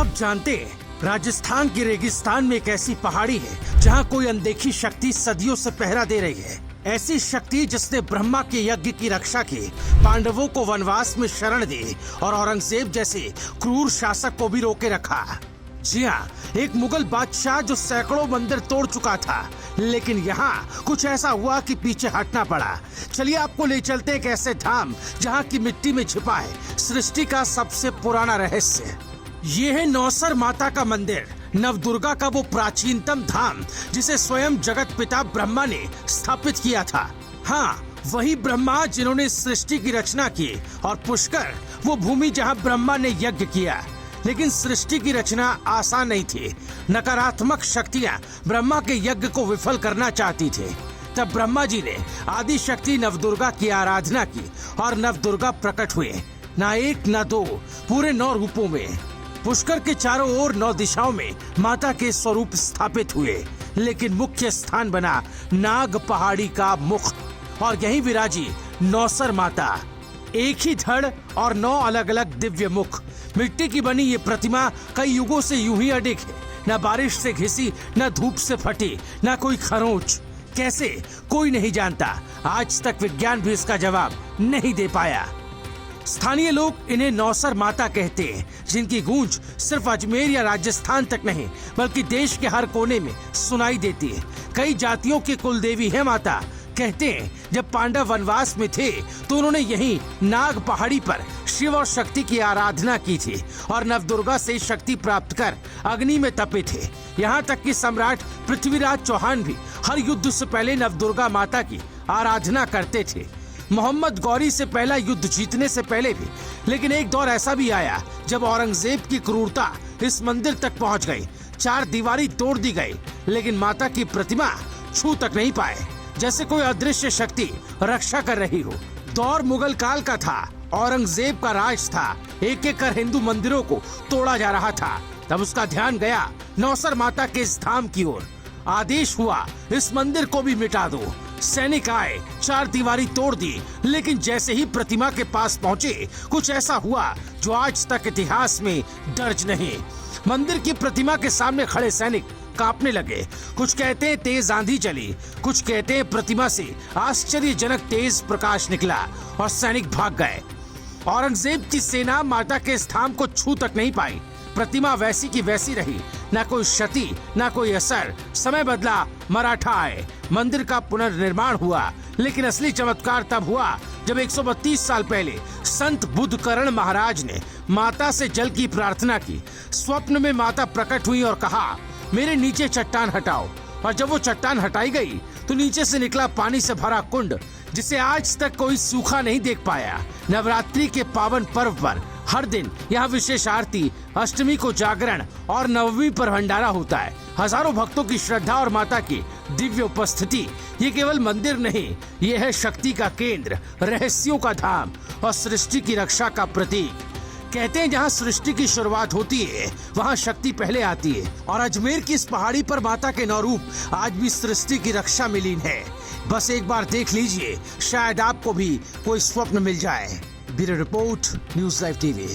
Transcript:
आप जानते हैं राजस्थान की रेगिस्तान में एक ऐसी पहाड़ी है जहां कोई अनदेखी शक्ति सदियों से पहरा दे रही है। ऐसी शक्ति जिसने ब्रह्मा के यज्ञ की रक्षा की, पांडवों को वनवास में शरण दी और औरंगजेब जैसे क्रूर शासक को भी रोके रखा। जी हाँ, एक मुगल बादशाह जो सैकड़ों मंदिर तोड़ चुका था, लेकिन यहाँ कुछ ऐसा हुआ कि पीछे हटना पड़ा। चलिए आपको ले चलते हैं एक ऐसे धाम जहाँ की मिट्टी में छिपा है सृष्टि का सबसे पुराना रहस्य। ये है नौसर माता का मंदिर, नवदुर्गा का वो प्राचीनतम धाम जिसे स्वयं जगत पिता ब्रह्मा ने स्थापित किया था। हाँ, वही ब्रह्मा जिन्होंने सृष्टि की रचना की, और पुष्कर वो भूमि जहाँ ब्रह्मा ने यज्ञ किया। लेकिन सृष्टि की रचना आसान नहीं थी। नकारात्मक शक्तियाँ ब्रह्मा के यज्ञ को विफल करना चाहती थी। तब ब्रह्मा जी ने आदि शक्ति नवदुर्गा की आराधना की और नवदुर्गा प्रकट हुए, न एक न दो, पूरे 9 रूपों में। पुष्कर के चारों ओर 9 दिशाओं में माता के स्वरूप स्थापित हुए, लेकिन मुख्य स्थान बना नाग पहाड़ी का मुख, और यहीं विराजी नौसर माता। एक ही धड़ और 9 अलग अलग दिव्य मुख। मिट्टी की बनी ये प्रतिमा कई युगों से यूं ही अडिग है, न बारिश से घिसी, न धूप से फटी, न कोई खरोंच। कैसे, कोई नहीं जानता। आज तक विज्ञान भी इसका जवाब नहीं दे पाया। स्थानीय लोग इन्हें नौसर माता कहते हैं, जिनकी गूंज सिर्फ अजमेर या राजस्थान तक नहीं बल्कि देश के हर कोने में सुनाई देती है। कई जातियों की कुलदेवी है माता। कहते हैं जब पांडव वनवास में थे तो उन्होंने यहीं नाग पहाड़ी पर शिव और शक्ति की आराधना की थी और नवदुर्गा से शक्ति प्राप्त कर अग्नि में तपे थे। यहाँ तक कि सम्राट पृथ्वीराज चौहान भी हर युद्ध से पहले नवदुर्गा माता की आराधना करते थे। मोहम्मद गौरी से पहला युद्ध जीतने से पहले भी। लेकिन एक दौर ऐसा भी आया जब औरंगजेब की क्रूरता इस मंदिर तक पहुंच गई। 4 दीवारी तोड़ दी गई, लेकिन माता की प्रतिमा छू तक नहीं पाए, जैसे कोई अदृश्य शक्ति रक्षा कर रही हो। दौर मुगल काल का था, औरंगजेब का राज था। एक एक कर हिंदू मंदिरों को तोड़ा जा रहा था। तब उसका ध्यान गया नौसर माता के इस धाम की ओर। आदेश हुआ, इस मंदिर को भी मिटा दो। सैनिक आए, 4 दीवारी तोड़ दी, लेकिन जैसे ही प्रतिमा के पास पहुंचे, कुछ ऐसा हुआ जो आज तक इतिहास में दर्ज नहीं। मंदिर की प्रतिमा के सामने खड़े सैनिक कांपने लगे। कुछ कहते हैं तेज आंधी चली, कुछ कहते हैं प्रतिमा से आश्चर्यजनक तेज प्रकाश निकला और सैनिक भाग गए। औरंगजेब की सेना माता के इस धाम को छू तक नहीं पाई। प्रतिमा वैसी की वैसी रही, न कोई क्षति, न कोई असर। समय बदला, मराठा आए, मंदिर का पुनर्निर्माण हुआ। लेकिन असली चमत्कार तब हुआ जब 132 साल पहले संत बुद्धकरण महाराज ने माता से जल की प्रार्थना की। स्वप्न में माता प्रकट हुई और कहा, मेरे नीचे चट्टान हटाओ। और जब वो चट्टान हटाई गई तो नीचे से निकला पानी से भरा कुंड, जिसे आज तक कोई सूखा नहीं देख पाया। नवरात्रि के पावन पर्व पर हर दिन यहाँ विशेष आरती, अष्टमी को जागरण और नवमी पर भंडारा होता है। हजारों भक्तों की श्रद्धा और माता की दिव्य उपस्थिति। ये केवल मंदिर नहीं, ये है शक्ति का केंद्र, रहस्यों का धाम और सृष्टि की रक्षा का प्रतीक। कहते हैं जहाँ सृष्टि की शुरुआत होती है वहाँ शक्ति पहले आती है, और अजमेर की इस पहाड़ी पर माता के 9 रूप आज भी सृष्टि की रक्षा में लीन है। बस एक बार देख लीजिए, शायद आपको भी कोई स्वप्न मिल जाए। Bureau report, news live TV.